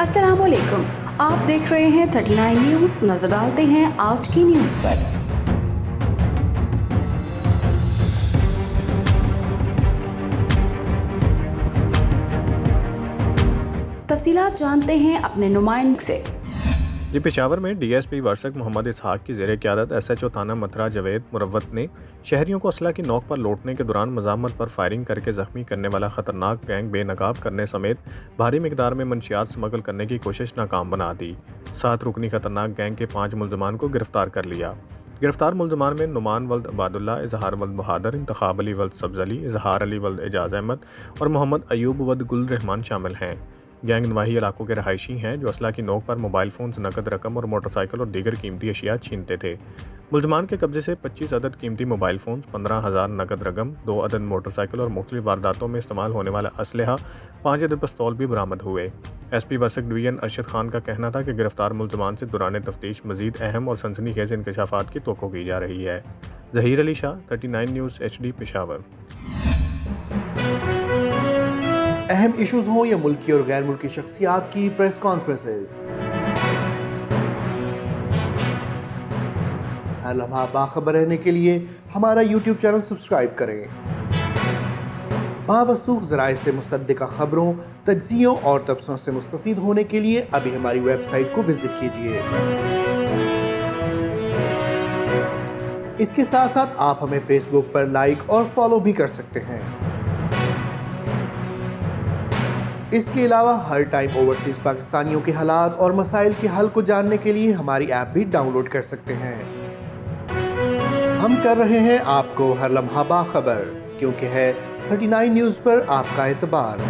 अस्सलाम वालेकुम, आप देख रहे हैं 39 न्यूज़। नजर डालते हैं आज की न्यूज़ पर। तफसीलात जानते हैं अपने नुमाइंदे से। जी पेशावर में डीएसपी वर्षक मोहम्मद इसहाक की ज़ेर क़यादत एसएचओ थाना मथरा जावेद मुरव्वत ने शहरियों को असला की नोक पर लौटने के दौरान मज़ामत पर फायरिंग करके ज़ख्मी करने वाला ख़तरनाक गैंग बेनकाब करने समेत भारी मिकदार में मंशियात स्मगल करने की कोशिश नाकाम बना दी। 7 रुकनी ख़तरनाक गैंग के 5 मुल्ज़मान को गिरफ्तार कर लिया। गिरफ्तार मुल्ज़मान में नुमान वल्द अबादुल्ला, इजहार वल्द बहादुर, इंतखाब अली वल्द सब्ज़ अली, इजहार अली वल्द एजाज़ अहमद और मोहम्मद अयूब वल्द गुल रहमान शामिल हैं। गैंग नवाही इलाकों के रहायशी हैं जो असला की नोक पर मोबाइल फ़ोन, नकद रकम और मोटरसाइकिल और दीगर कीमती अशिया छीनते थे। मुल्ज़मान के कब्जे से 25 अदद कीमती मोबाइल फ़ोन, 15,000 नकद रकम, 2 अदद मोटरसाइकिल और मुख्तलिफ वारदातों में इस्तेमाल होने वाला असलहा, 5 अदद पिस्तौल भी बरामद हुए। एसपी वर्षक डिवीज़न अरशद खान का कहना था कि गिरफ्तार मुल्ज़मान से दौरान तफ्तीश मज़ीद अहम और सनसनीखेज़ इंकशाफात की तवक्को की जा रही है। Zaheer Ali Shah, 39 news HD Peshawar. अहम इश्यूज हों या मुल्की और गैर मुल्की शख्सियात की प्रेस कॉन्फ्रेंसेस, हर लम्हा बाखबर रहने के लिए हमारा YouTube चैनल सब्सक्राइब करें। बावसूख ज़राए से मुसद्दिक़ा खबरों, तज्ज़ियों और तबसरों से मुस्तफ़ीद होने के लिए अभी हमारी वेबसाइट को विजिट कीजिए। इसके साथ साथ आप हमें फेसबुक पर लाइक और फॉलो भी कर सकते हैं। इसके अलावा हर टाइम ओवरसीज़ पाकिस्तानियों के हालात और मसाइल के हल को जानने के लिए हमारी ऐप भी डाउनलोड कर सकते हैं। हम कर रहे हैं आपको हर लम्हा बाखबर, क्योंकि है 39 न्यूज़ पर आपका एतबार।